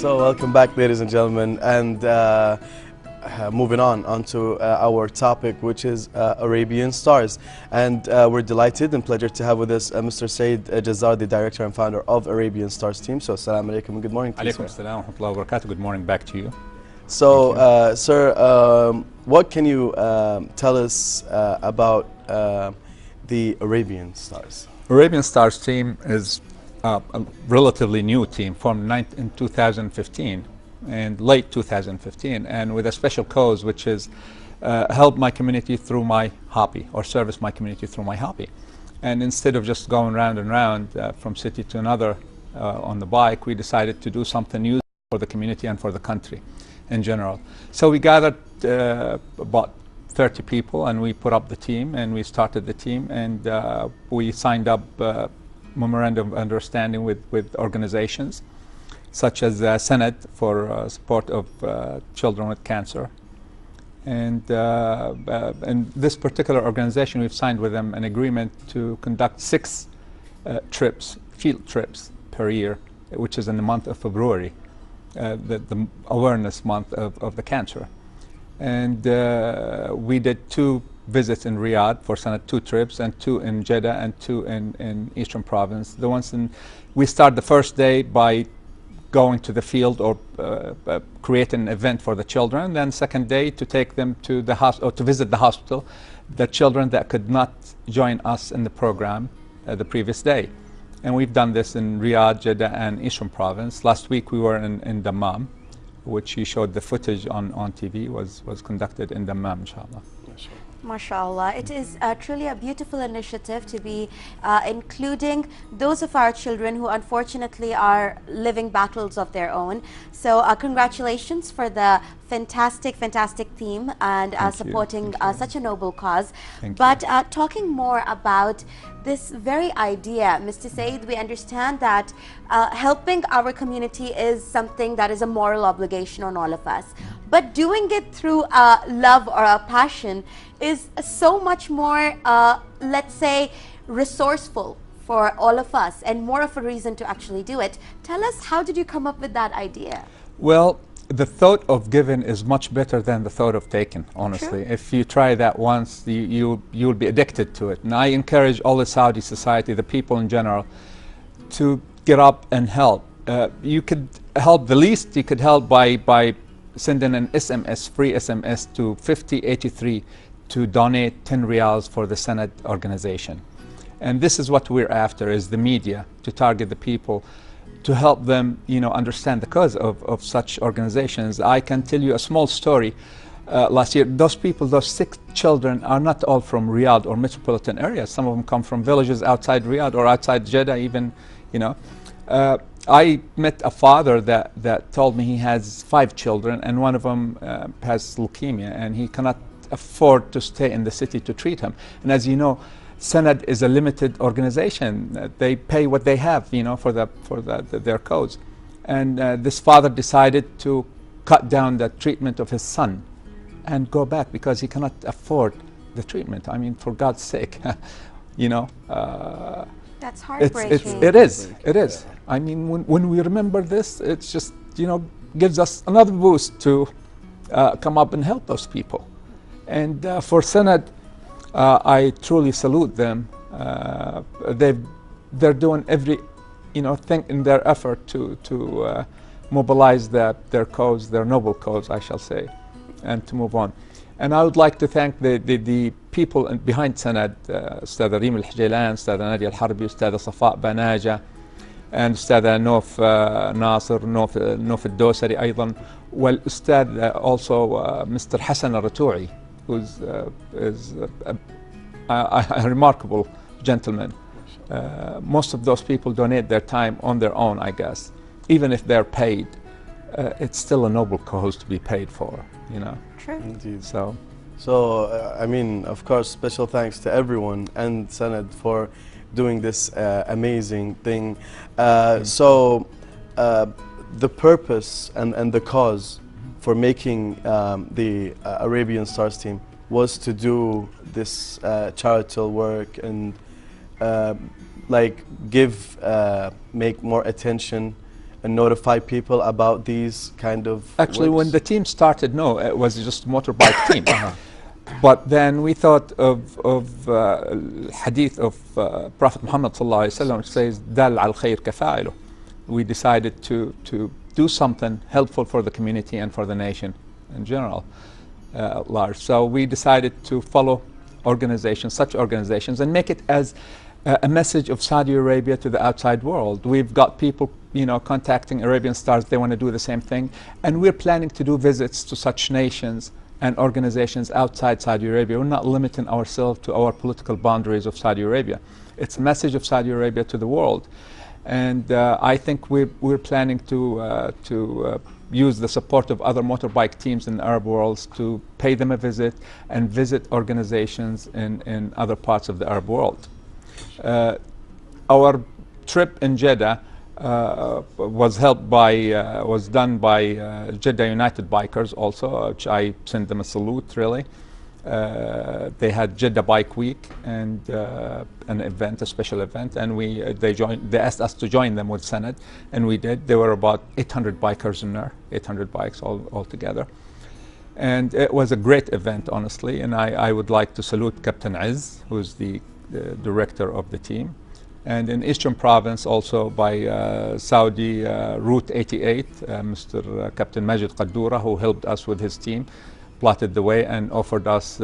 So welcome back, ladies and gentlemen, and moving on to our topic, which is Arabian Stars. And we're delighted and pleasure to have with us Mr. Saeed Jazzar, the director and founder of Arabian Stars team. So assalamu alaikum and good morning to you, Alaikum assalam wa rahmatullahi wa barakatuh. Good morning back to you. So, sir, what can you tell us about the Arabian Stars? Arabian Stars team is a relatively new team formed in 2015 and late 2015, and with a special cause, which is help my community through my hobby, or service my community through my hobby. And instead of just going round and round from city to another on the bike, we decided to do something new for the community and for the country in general. So we gathered about 30 people and we put up the team and we started the team, and we signed up memorandum of understanding with organizations such as Senate for support of children with cancer. And this particular organization, we've signed with them an agreement to conduct 6 trips, field trips per year, which is in the month of February, the awareness month of the cancer. And we did 2 visits in Riyadh for Senate, 2 trips, and 2 in Jeddah and 2 in Eastern Province. The ones we start the first day by going to the field or create an event for the children. Then second day to take them to the hospital or to visit the hospital, the children that could not join us in the program the previous day. And we've done this in Riyadh, Jeddah, and Eastern Province. Last week we were in Dammam, which you showed the footage on TV, was conducted in Dammam, inshallah. MashaAllah. It is truly a beautiful initiative to be including those of our children who unfortunately are living battles of their own. So congratulations for the fantastic theme and supporting such a noble cause. But talking more about this very idea, Mr. Saeed, we understand that helping our community is something that is a moral obligation on all of us. But doing it through love or a passion is so much more, let's say, resourceful for all of us and more of a reason to actually do it. Tell us, how did you come up with that idea? Well, the thought of giving is much better than the thought of taking, honestly. True. If you try that once, you'll be addicted to it. And I encourage all the Saudi society, the people in general, to get up and help. You could help, the least you could help by sending an SMS, free SMS to 5083 to donate 10 riyals for the Senate organization. And this is what we're after, is the media, to target the people, to help them, understand the cause of such organizations. I can tell you a small story. Last year, those 6 children are not all from Riyadh or metropolitan areas. Some of them come from villages outside Riyadh or outside Jeddah even, I met a father that told me he has 5 children and one of them has leukemia and he cannot afford to stay in the city to treat him. And as you know, Senate is a limited organization. They pay what they have, for their codes. And this father decided to cut down the treatment of his son and go back because he cannot afford the treatment. I mean, for God's sake, That's heartbreaking. It is. I mean, when we remember this, it's just, gives us another boost to come up and help those people. And for Senate, I truly salute them. They're doing every, thing in their effort to mobilize their cause, their noble cause, I shall say, and to move on. And I would like to thank the people behind Senate, Ustadha Reem Al-Hijailan, Ustadha Nadia Al-Harbi, Ustadha Safa Banaja, and Ustadha Nof Nasir, Nof Al-Dosari أيضا, well, Ustad also Mr. Hassan Al-Ratu'i, who's is a remarkable gentleman. Most of those people donate their time on their own, I guess. Even if they're paid, it's still a noble cause to be paid for, True. Indeed. So, I mean, of course, special thanks to everyone and Senate for doing this amazing thing. The purpose and the cause for making the Arabian Stars team was to do this charitable work and make more attention notify people about these kind of Actually, works? when the team started, no, it was just a motorbike team. But then we thought of hadith of Prophet Muhammad sallallahu alaihi wasallam, which says, "Dal al khair kafa'ilu." We decided to do something helpful for the community and for the nation in general, at large. So we decided to follow organizations, such organizations, and make it as a message of Saudi Arabia to the outside world. We've got people, contacting Arabian Stars. They want to do the same thing, and we're planning to do visits to such nations and organizations outside Saudi Arabia. We're not limiting ourselves to our political boundaries of Saudi Arabia. It's a message of Saudi Arabia to the world. And I think we're planning to use the support of other motorbike teams in the Arab world to pay them a visit and visit organizations in other parts of the Arab world. Our trip in Jeddah was done by Jeddah United Bikers also, which I send them a salute, really. They had Jeddah Bike Week and an event, a special event, and they asked us to join them with Senate, and we did. There were about 800 bikers in there, 800 bikes all together. And it was a great event, honestly, and I would like to salute Captain Izz, who's the director of the team. And in Eastern Province also by Saudi Route 88, Mr. Captain Majid Qaddura, who helped us with his team, plotted the way and offered us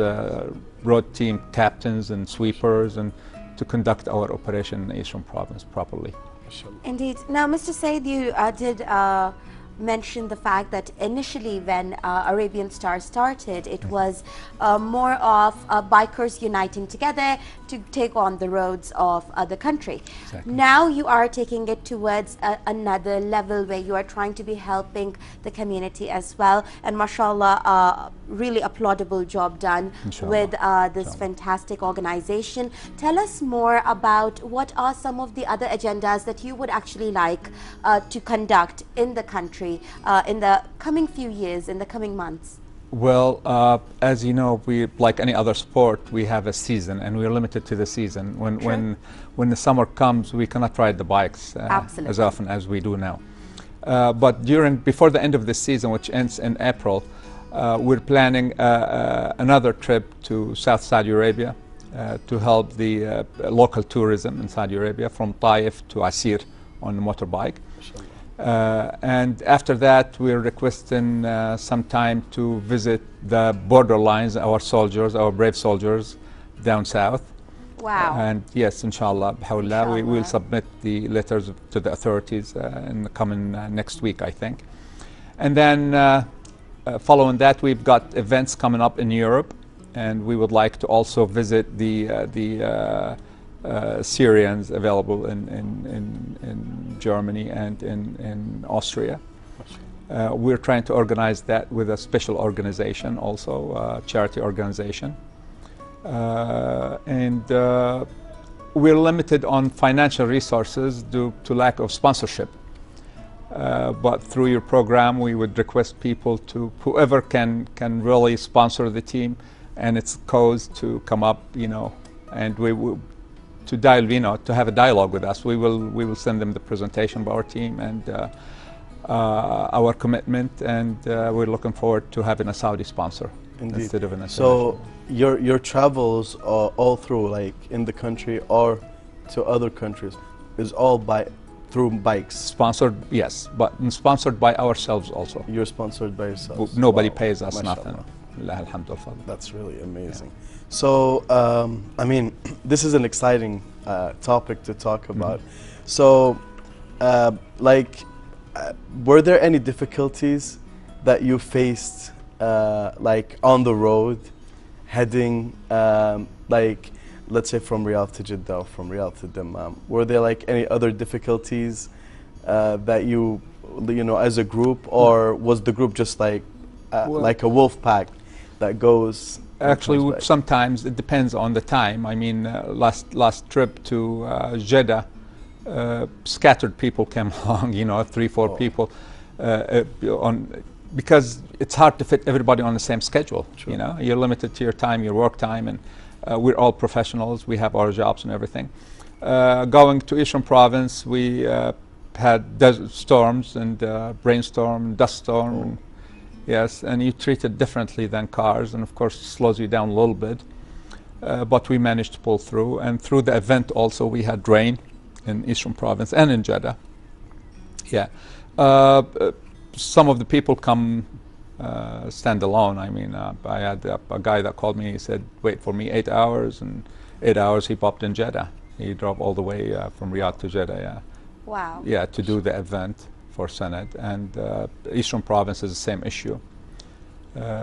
road team captains and sweepers and to conduct our operation in the Eastern Province properly. Indeed. Now, Mr. Saeed, you did mention the fact that initially when Arabian Star started, it was more of bikers uniting together to take on the roads of the country. Exactly. Now you are taking it towards another level where you are trying to be helping the community as well. And mashallah, really applaudable job done with this fantastic organization. Tell us more about what are some of the other agendas that you would actually like to conduct in the country in the coming few years, in the coming months. Well, as you know, we, like any other sport, we have a season, and we're limited to the season. When the summer comes, we cannot ride the bikes as often as we do now. But before the end of the season, which ends in April, we're planning another trip to South Saudi Arabia to help the local tourism in Saudi Arabia, from Taif to Asir on the motorbike. And after that, we're requesting some time to visit the borderlines, our brave soldiers down south. Wow. And yes, inshallah, we will submit the letters to the authorities in the coming next week, I think. And then following that, we've got events coming up in Europe, and we would like to also visit the Syrians available in Germany and in Austria. We're trying to organize that with a special organization, also a charity organization. And we're limited on financial resources due to lack of sponsorship. But through your program, we would request people whoever can really sponsor the team and its cause to come up, and we will to have a dialogue with us. We will send them the presentation of our team and our commitment, and we're looking forward to having a Saudi sponsor. Indeed. Instead of an So your travels all through, like in the country or to other countries, is all through bikes? Sponsored, yes, but sponsored by ourselves also. You're sponsored by yourselves? Nobody pays us Mashallah. nothing. That's really amazing. So, I mean, this is an exciting topic to talk about. So, were there any difficulties that you faced, like on the road, heading, let's say from Riyadh to Jeddah, from Riyadh to Dammam? Were there like any other difficulties that you as a group, or was the group just like a wolf pack that goes? Actually, sometimes it depends on the time. I mean, last trip to Jeddah, scattered people came along, 3-4 people, because it's hard to fit everybody on the same schedule. Sure. You're limited to your time, your work time, and we're all professionals. We have our jobs and everything. Going to Eastern Province, we had desert storms and brainstorm, dust storm. And yes, and you treat it differently than cars, and of course it slows you down a little bit. But we managed to pull through, and through the event also we had rain in Eastern Province and in Jeddah. Yeah, some of the people come stand alone. I mean, I had a guy that called me. He said, "Wait for me 8 hours," and 8 hours he popped in Jeddah. He drove all the way from Riyadh to Jeddah. Yeah. Wow. Yeah, to do the event for Senate, and Eastern Province is the same issue.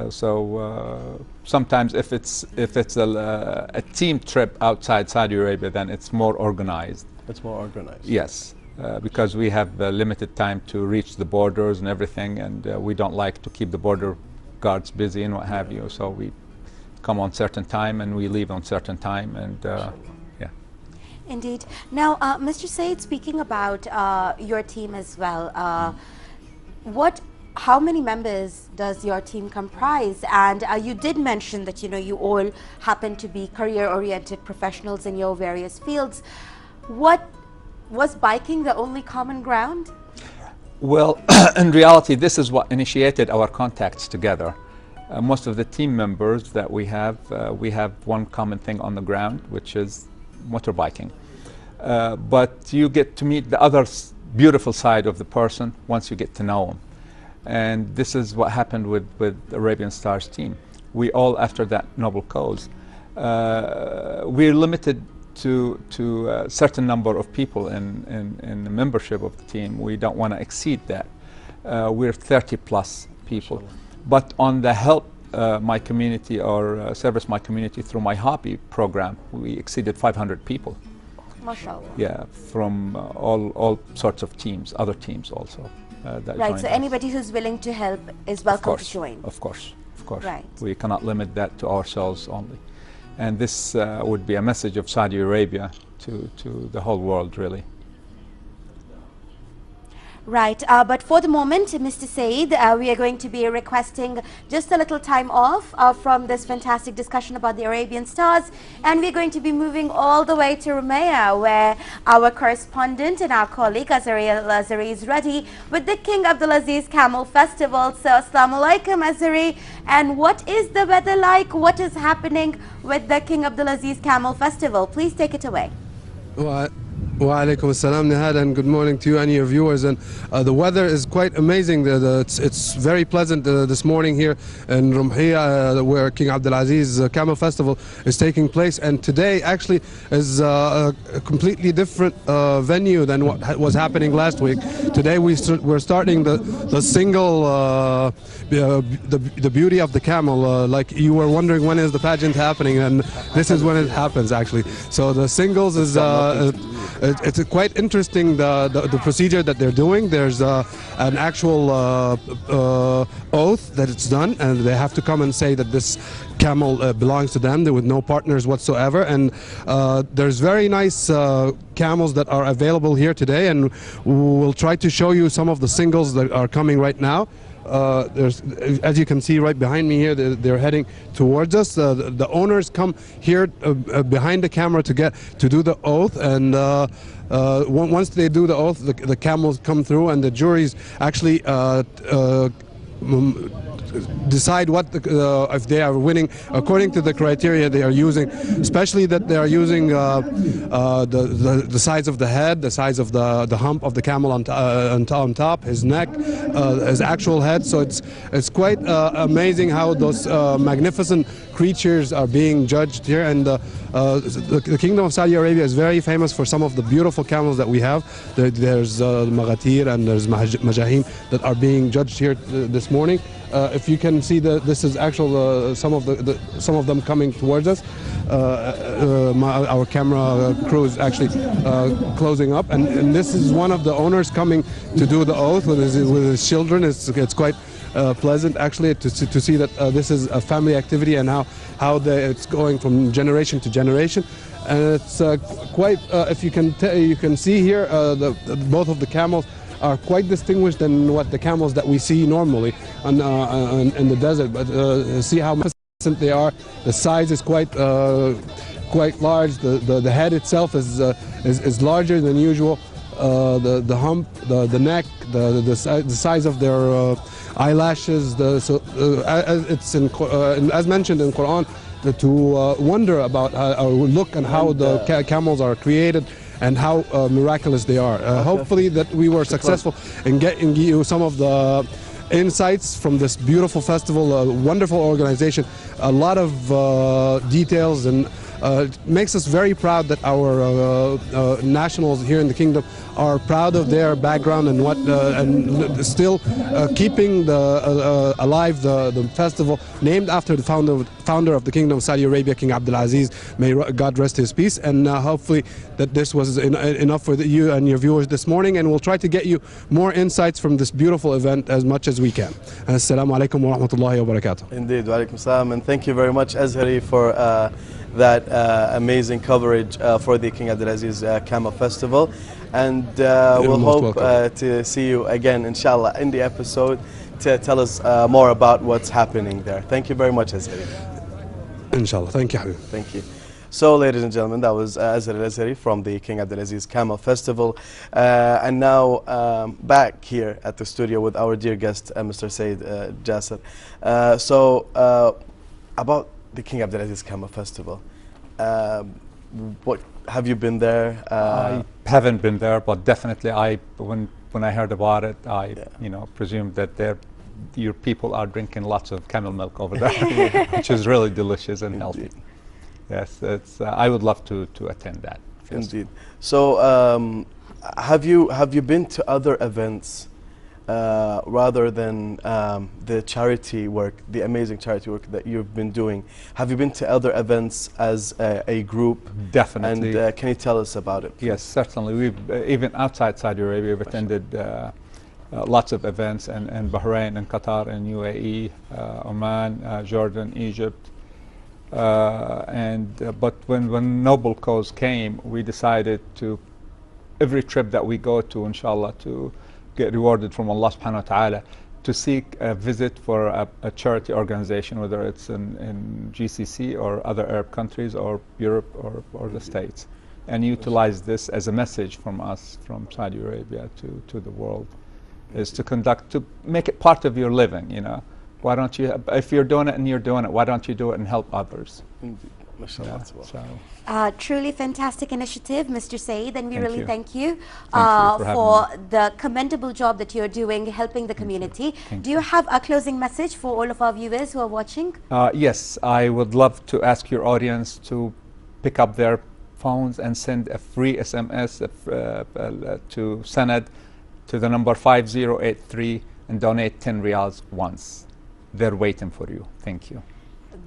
So sometimes if it's a team trip outside Saudi Arabia, then it's more organized. It's more organized. Yes, because we have limited time to reach the borders and everything, and we don't like to keep the border guards busy and what have you. So we come on certain time and we leave on certain time, and yeah. Indeed. Now, Mr. Saeed, speaking about your team as well, how many members does your team comprise? And you did mention that you all happen to be career-oriented professionals in your various fields. Was biking the only common ground? Well, in reality, this is what initiated our contacts together. Most of the team members that we have one common thing on the ground, which is motorbiking. But you get to meet the other beautiful side of the person once you get to know them. And this is what happened with Arabian Stars team. We all, after that noble cause, we're limited to a certain number of people in the membership of the team. We don't want to exceed that. We're 30 plus people. But on the help my community or service my community through my hobby program, we exceeded 500 people. MashaAllah. Yeah, from all sorts of teams, other teams also. Right, so anybody who's willing to help is welcome to join. Of course, of course. Right. We cannot limit that to ourselves only. And this would be a message of Saudi Arabia to the whole world, really. Right, but for the moment, Mr. Saeed, we are going to be requesting just a little time off from this fantastic discussion about the Arabian Stars, and we're going to be moving all the way to Rumayah, where our correspondent and our colleague Azari is ready with the King Abdulaziz Camel Festival. So, Assalamu alaikum, Azari, and what is the weather like? What is happening with the King Abdulaziz Camel Festival? Please take it away. Wa alaikum assalam, Nihad, and good morning to you and your viewers. And the weather is quite amazing. It's very pleasant this morning here in Rumayah, where King Abdulaziz Camel Festival is taking place. And today actually is a completely different venue than what was happening last week. Today we're starting the single, the beauty of the camel. Like you were wondering when is the pageant happening, and this is when it happens actually. So the singles is it's quite interesting the procedure that they're doing. There's an actual oath that it's done, and they have to come and say that this camel belongs to them. They're with no partners whatsoever. And there's very nice camels that are available here today, and we'll try to show you some of the singles that are coming right now. As you can see right behind me here, they're heading towards us. The owners come here behind the camera to do the oath, and once they do the oath, the camels come through, and the juries actually decide what if they are winning according to the criteria they are using, especially that they are using the size of the head, the size of the hump of the camel on top, his neck, his actual head. So it's quite amazing how those magnificent creatures are being judged here. And the Kingdom of Saudi Arabia is very famous for some of the beautiful camels that we have. There's Maghatir and there's Majahim that are being judged here this morning. If you can see, this is actual some of them coming towards us. Our camera crew is actually closing up, and this is one of the owners coming to do the oath with his children. It's quite pleasant actually to see that this is a family activity, and how it's going from generation to generation. And it's quite if you can see here both of the camels are quite distinguished than what the camels that we see normally in the desert. But see how magnificent they are. The size is quite large. The head itself is larger than usual. the hump, the neck, the size of their eyelashes. As mentioned in Quran, to wonder about or look and how the camels are created and how miraculous they are. Hopefully that we were successful in getting you some of the insights from this beautiful festival, a wonderful organization, a lot of details, and it makes us very proud that our nationals here in the kingdom are proud of their background and and still keeping alive the festival named after the founder of the kingdom of Saudi Arabia, King Abdulaziz. May God rest his peace. And hopefully that this was enough for you and your viewers this morning, and we'll try to get you more insights from this beautiful event as much as we can. Assalamu alaikum wa rahmatullahi wa barakatuh. Indeed, wa alaikum salam, and thank you very much, Azhari, for that amazing coverage for the King Abdulaziz Camel Festival. And we'll hope to see you again, inshallah, in the episode to tell us more about what's happening there. Thank you very much, Azhari. Inshallah. Thank you, Habib. Thank you. So, ladies and gentlemen, that was Azhar al-Azhari from the King Abdulaziz Camel Festival. And now back here at the studio with our dear guest, Mr. Saeed Jazzar. About the King Abdulaziz Camel Festival, what have you been there? I haven't been there, but definitely when I heard about it, I presumed that your people are drinking lots of camel milk over there, which is really delicious and healthy. Yes, I would love to attend that. Indeed. So, have you been to other events rather than the charity work, the amazing charity work that you've been doing? Have you been to other events as a group? Definitely. And can you tell us about it, please? Yes, certainly. We've even outside Saudi Arabia, we've attended lots of events in Bahrain and Qatar and UAE, Oman, Jordan, Egypt. But when Noble Cause came, we decided to, every trip that we go to, inshallah, to get rewarded from Allah subhanahu wa ta'ala, to seek a visit for a charity organization, whether it's in GCC or other Arab countries or Europe or the States, and utilize this as a message from us, from Saudi Arabia to the world, is to make it part of your living, Why don't you, if you're doing it and you're doing it, why don't you do it and help others? Indeed. MashaAllah. Truly fantastic initiative, Mr. Saeed, and we really thank you for the commendable job that you're doing, helping the community. Do you have a closing message for all of our viewers who are watching? Yes, I would love to ask your audience to pick up their phones and send a free SMS to Sanad to the number 5083 and donate 10 riyals once. They're waiting for you. Thank you.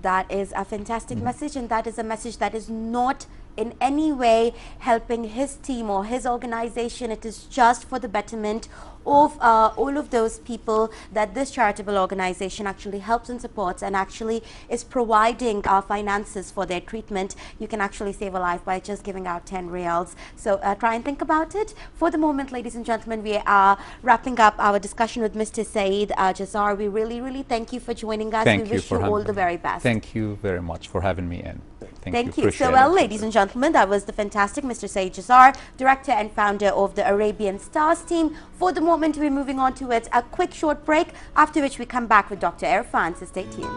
That is a fantastic message, and that is a message that is not in any way helping his team or his organization. It is just for the betterment of all of those people that this charitable organization actually helps and supports, and actually is providing finances for their treatment. You can actually save a life by just giving out 10 riyals. So try and think about it. For the moment, ladies and gentlemen, we are wrapping up our discussion with Mr. Saeed Jazzar. We really thank you for joining us. We wish you all the very best. Thank you very much for having me in. Thank you. So, well, ladies and gentlemen, that was the fantastic Mr. Saeed Jazzar, director and founder of the Arabian Stars team. For the moment, we're moving on to a quick short break, after which we come back with Dr. Erfan, so stay tuned.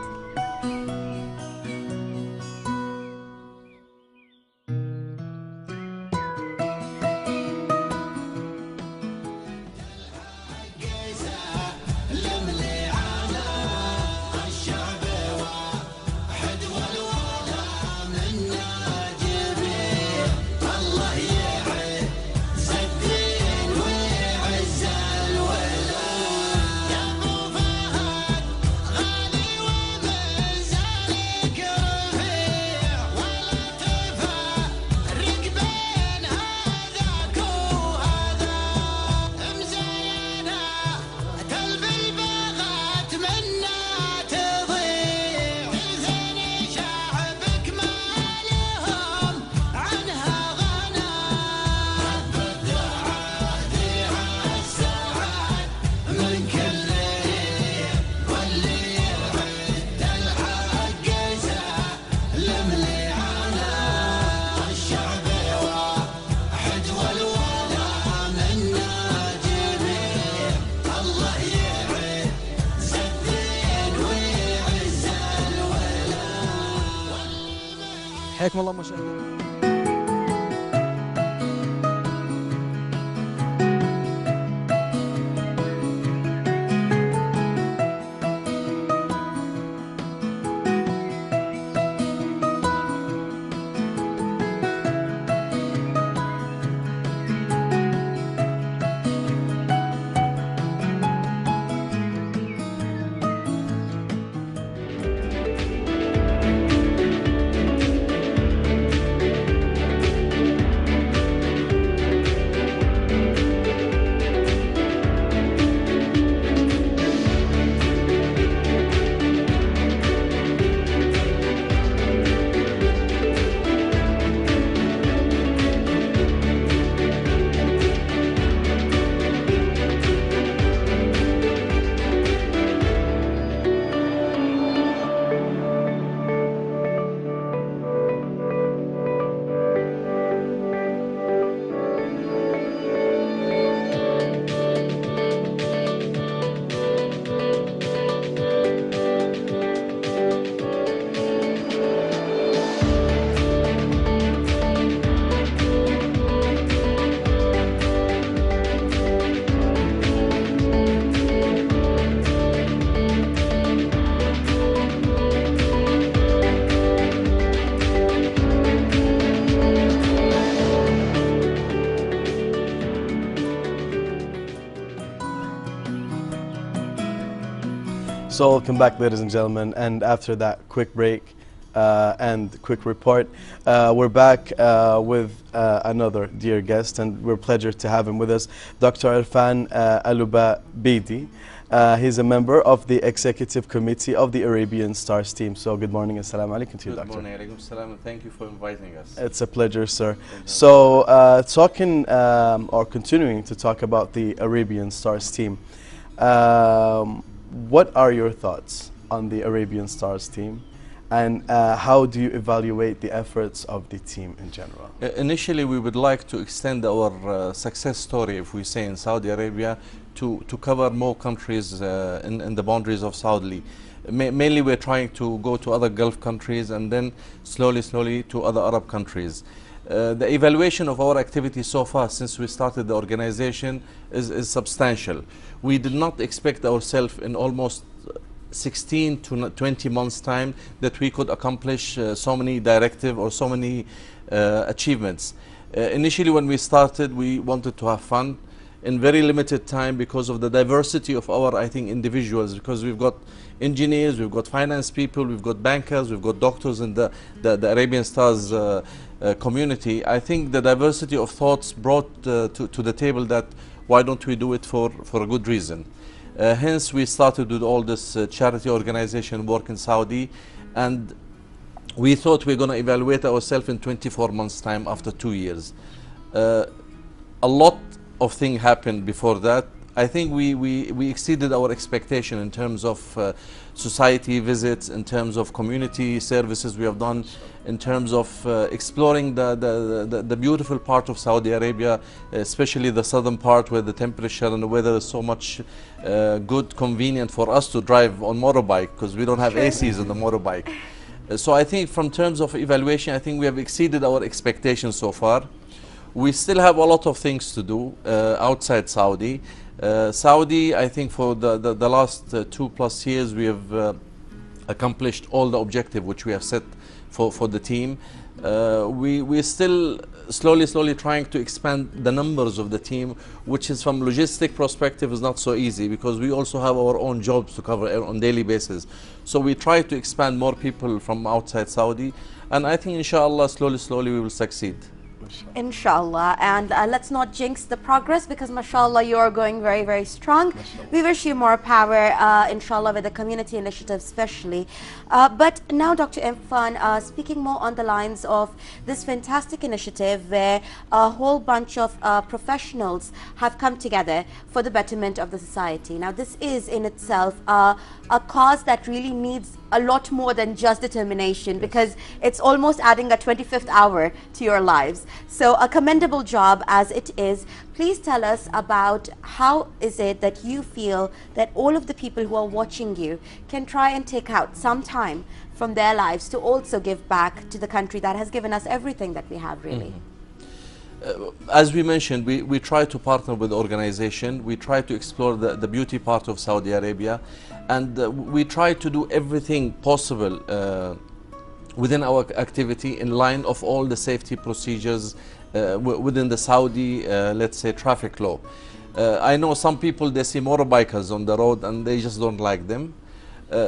حياكم الله مشاهدينا. So welcome back, ladies and gentlemen, and after that quick break and quick report, we're back with another dear guest, and we're pleasure to have him with us, Dr. Erfan Allababidi. He's a member of the executive committee of the Arabian Stars team. So good morning, assalamu alaikum to you, Doctor. Good morning, alaikum salam, and thank you for inviting us. It's a pleasure, sir. So talking or continuing to talk about the Arabian Stars team, what are your thoughts on the Arabian Stars team, and how do you evaluate the efforts of the team in general? Initially, we would like to extend our success story, if we say in Saudi Arabia, to cover more countries in the boundaries of Saudi. Mainly, we're trying to go to other Gulf countries and then slowly to other Arab countries. The evaluation of our activity so far since we started the organization is substantial. We did not expect ourselves in almost 16 to 20 months time that we could accomplish so many directives or so many achievements. Initially, when we started, we wanted to have fun in very limited time because of the diversity of our, I think, individuals, because we've got engineers, we've got finance people, we've got bankers, we've got doctors in the Arabian Stars community. I think the diversity of thoughts brought to the table that why don't we do it for a good reason. Hence, we started with all this charity organization work in Saudi, and we thought we're going to evaluate ourselves in 24 months time after 2 years. A lot of things happened before that. I think we exceeded our expectation in terms of society visits, in terms of community services we have done, in terms of exploring the beautiful part of Saudi Arabia, especially the southern part where the temperature and the weather is so much good, convenient for us to drive on motorbike, because we don't have ACs on the motorbike. So I think from terms of evaluation, I think we have exceeded our expectations so far. We still have a lot of things to do outside Saudi. Saudi, I think for the last 2+ years, we have accomplished all the objectives which we have set for the team. We're still slowly trying to expand the numbers of the team, which is from logistic perspective is not so easy, because we also have our own jobs to cover on daily basis. So we try to expand more people from outside Saudi, and I think inshallah slowly we will succeed. Inshallah. And let's not jinx the progress, because mashallah you are going very strong. We wish you more power, inshallah, with the community initiative especially. But now, Dr. Erfan, speaking more on the lines of this fantastic initiative where a whole bunch of professionals have come together for the betterment of the society. Now this is in itself a cause that really needs a lot more than just determination, because it's almost adding a 25th hour to your lives. So a commendable job as it is. Please tell us about how is it that you feel that all of the people who are watching you can try and take out some time from their lives to also give back to the country that has given us everything that we have, really. As we mentioned, we try to partner with the organization. We try to explore the beauty part of Saudi Arabia, and we try to do everything possible within our activity in line of all the safety procedures within the Saudi, let's say, traffic law. I know some people, they see motorbikers on the road and they just don't like them.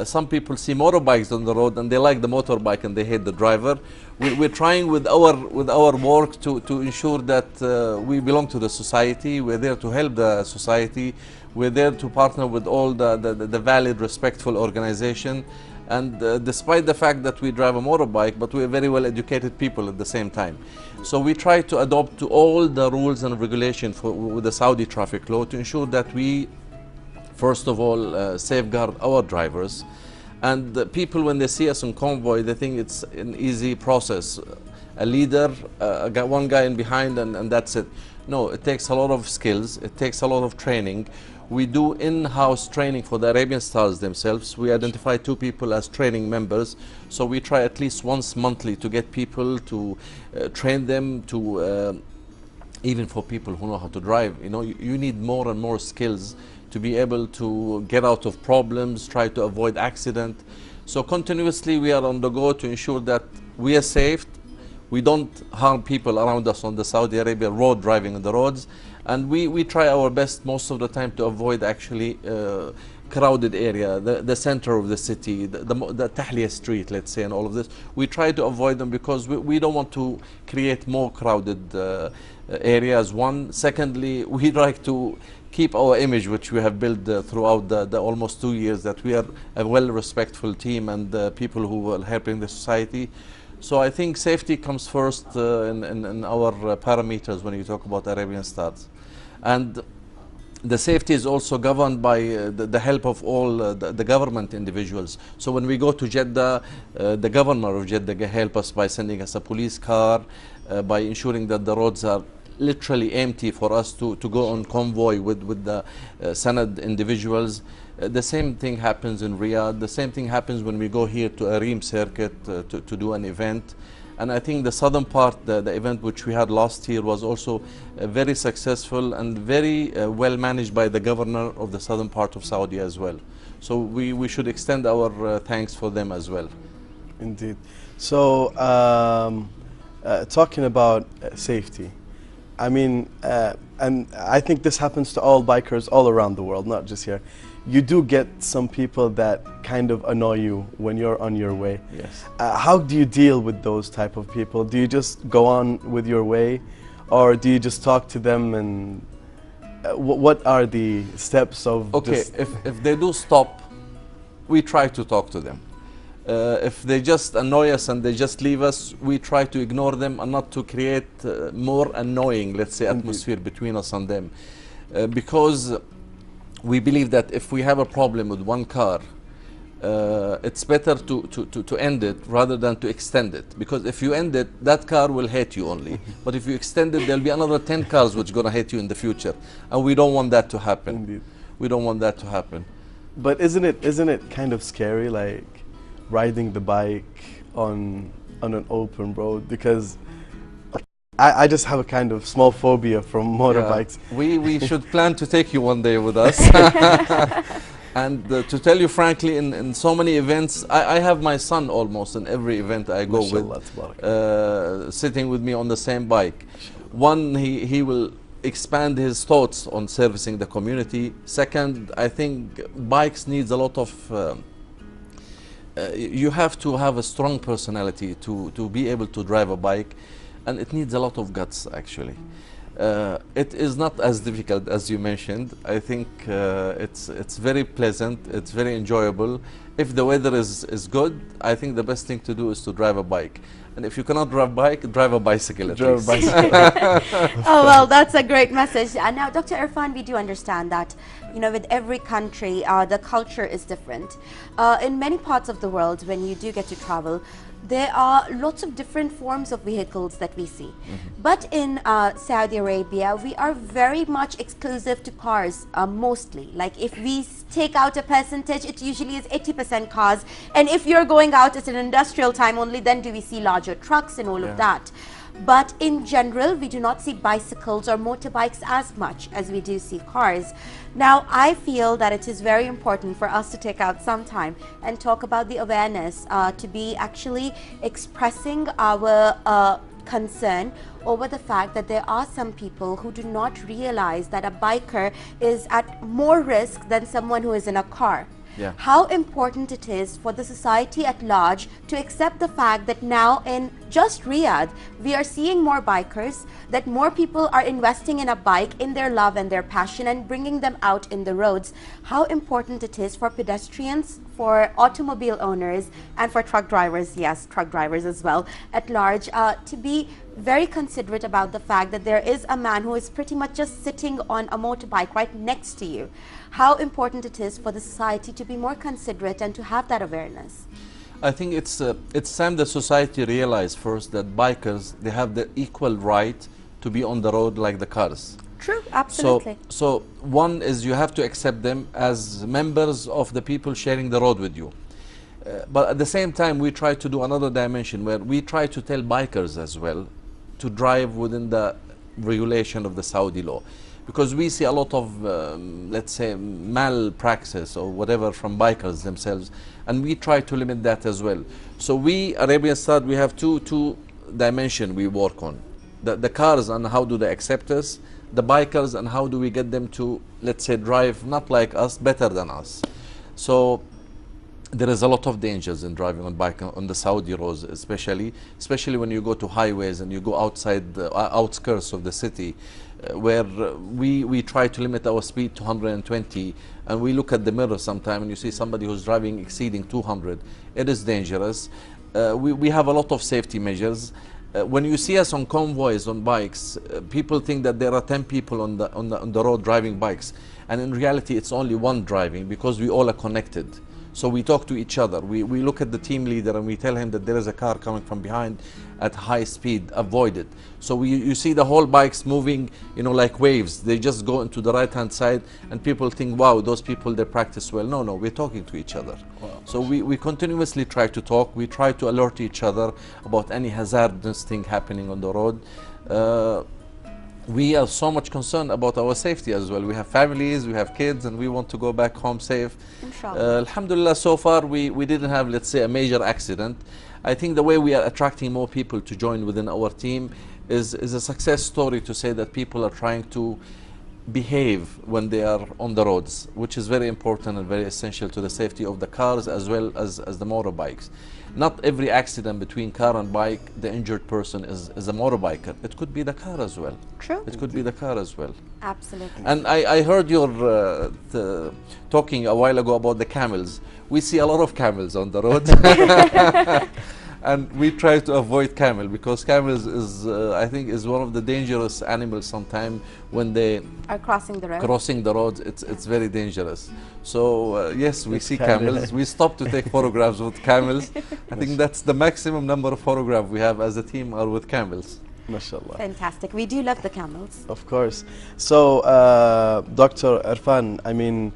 Some people see motorbikes on the road and they like the motorbike and they hate the driver. We're trying with our work to ensure that we belong to the society. We're there to help the society. We're there to partner with all the valid, respectful organization. And despite the fact that we drive a motorbike, but we're very well educated people at the same time. So we try to adopt to all the rules and regulations with the Saudi traffic law to ensure that we, first of all, safeguard our drivers. And the people, when they see us on convoy, they think it's an easy process. A leader, one guy in behind, and that's it. No, it takes a lot of skills. It takes a lot of training. We do in-house training for the Arabian Stars themselves. We identify 2 people as training members. So we try at least once monthly to get people to train them to, even for people who know how to drive. You know, you need more and more skills to be able to get out of problems, try to avoid accident. So continuously we are on the go to ensure that we are safe, we don't harm people around us on the Saudi Arabia road, driving on the roads, and we try our best most of the time to avoid actually crowded area, the center of the city, the Tahliya street, let's say, and all of this. We try to avoid them because we don't want to create more crowded areas, one. Secondly, we like to keep our image, which we have built throughout the almost 2 years, that we are a well-respectful team and people who are helping the society. So I think safety comes first in our parameters when you talk about Arabian Stars. And the safety is also governed by the help of all the government individuals. So when we go to Jeddah, the governor of Jeddah help us by sending us a police car, by ensuring that the roads are literally empty for us to go on convoy with the Sanad individuals. The same thing happens in Riyadh. The same thing happens when we go here to a Reem circuit to do an event. And I think the southern part, the event which we had last year, was also very successful and very well managed by the governor of the southern part of Saudi as well. So we should extend our thanks for them as well. Indeed. So talking about safety, I mean, and I think this happens to all bikers all around the world, not just here. You do get some people that kind of annoy you when you're on your way. Yes. How do you deal with those type of people? Do you just go on with your way, or do you just talk to them? And what are the steps of? Okay, if they do stop, we try to talk to them. If they just annoy us and they just leave us, we try to ignore them and not to create more annoying, let's say, atmosphere between us and them. Because we believe that if we have a problem with one car, it's better to end it rather than to extend it. Because if you end it, that car will hate you only. But if you extend it, there'll be another 10 cars which are going to hate you in the future. And we don't want that to happen. Indeed. We don't want that to happen. But isn't it kind of scary, like riding the bike on an open road? Because I just have a kind of small phobia from motorbikes. Yeah. We should plan to take you one day with us. And to tell you frankly, in so many events, I have my son almost in every event I go with, sitting with me on the same bike. One, he will expand his thoughts on servicing the community. Second, I think bikes needs a lot of you have to have a strong personality to be able to drive a bike, and it needs a lot of guts actually. It is not as difficult as you mentioned. I think it's very pleasant, it's very enjoyable. If the weather is good, I think the best thing to do is to drive a bike. and if you cannot drive a bicycle at Drive a least. bicycle. Oh, well, that's a great message. And now, Dr. Erfan, we do understand that, you know, with every country, the culture is different. In many parts of the world, when you do get to travel, there are lots of different forms of vehicles that we see. But in Saudi Arabia, we are very much exclusive to cars, mostly. Like if we take out a percentage, it usually is 80% cars. And if you're going out at an industrial time only, then do we see larger trucks and all of that. But in general, we do not see bicycles or motorbikes as much as we do see cars. Now, I feel that it is very important for us to take out some time and talk about the awareness, to be actually expressing our concern over the fact that there are some people who do not realize that a biker is at more risk than someone who is in a car. Yeah. How important it is for the society at large to accept the fact that now in just Riyadh, we are seeing more bikers, that more people are investing in a bike, in their love and their passion, and bringing them out in the roads. How important it is for pedestrians, for automobile owners, and for truck drivers, yes, truck drivers as well, at large, to be very considerate about the fact that there is a man who is pretty much just sitting on a motorbike right next to you. How important it is for the society to be more considerate and to have that awareness. I think it's time the society realize first that bikers, they have the equal right to be on the road like the cars. True, absolutely. So one is you have to accept them as members of the people sharing the road with you. But at the same time, we try to do another dimension where we try to tell bikers as well to drive within the regulation of the Saudi law. Because we see a lot of, let's say, malpractice or whatever from bikers themselves, and we try to limit that as well. So we, Arabian Start, we have two dimensions we work on. The cars and how do they accept us, the bikers and how do we get them to, let's say, drive not like us, better than us. So there is a lot of dangers in driving on bike on the Saudi roads, especially when you go to highways and you go outside the outskirts of the city, where we try to limit our speed to 120, and we look at the mirror sometime and you see somebody who's driving exceeding 200. It is dangerous. We have a lot of safety measures. When you see us on convoys on bikes, people think that there are 10 people on the road driving bikes, and in reality it's only one driving, because we all are connected. So we talk to each other. We look at the team leader and we tell him that there is a car coming from behind at high speed, avoid it. So you see the whole bikes moving, you know, like waves. They just go into the right hand side and people think, wow, those people, they practice well. No, we're talking to each other. Wow. So we continuously try to talk. We try to alert each other about any hazardous thing happening on the road. We are so much concerned about our safety as well. We have families, we have kids, and we want to go back home safe. Alhamdulillah, so far we didn't have, let's say, a major accident. I think the way we are attracting more people to join within our team is a success story, to say that people are trying to behave when they are on the roads, which is very important and very essential to the safety of the cars as well as the motorbikes. Not every accident between car and bike, the injured person is a motorbiker. It could be the car as well. True. It could be the car as well. Absolutely. And I heard your talking a while ago about the camels. We see a lot of camels on the road. And we try to avoid camel, because camels is, I think, is one of the dangerous animals sometimes when they are crossing the road. Crossing the roads, it's very dangerous. So yes, we see camels. We stop to take photographs with camels. I think that's the maximum number of photographs we have as a team are with camels. MashaAllah. Fantastic. We do love the camels. Of course. So, Dr. Erfan, I mean,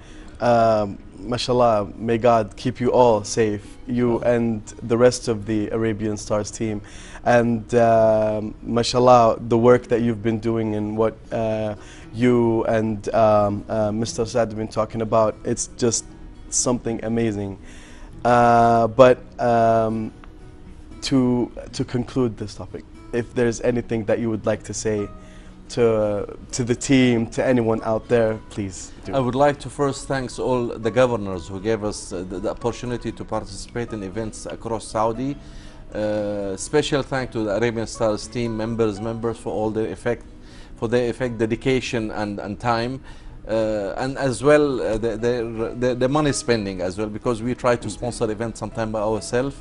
mashallah, may God keep you all safe, you and the rest of the Arabian Stars team. And mashallah, the work that you've been doing and what you and Mr. Saeed have been talking about, it's just something amazing. But to conclude this topic, if there's anything that you would like to say to the team, to anyone out there, please do. I would like to first thank all the governors who gave us the opportunity to participate in events across Saudi. Special thanks to the Arabian Stars team members for all their dedication and time, and as well the money spending as well, because we try to sponsor events sometime by ourselves.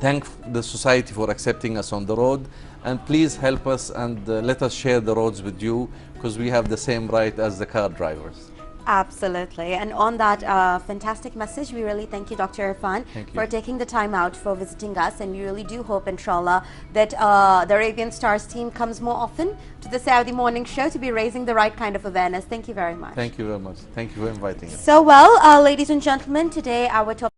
thank the society for accepting us on the road, and please help us and let us share the roads with you, because we have the same right as the car drivers. Absolutely. And on that fantastic message, we really thank you, Dr. Erfan, for taking the time out for visiting us. And we really do hope, inshallah, that the Arabian Stars team comes more often to the Saudi Morning Show to be raising the right kind of awareness. Thank you very much. Thank you very much. Thank you for inviting us. So, well, ladies and gentlemen, today our topic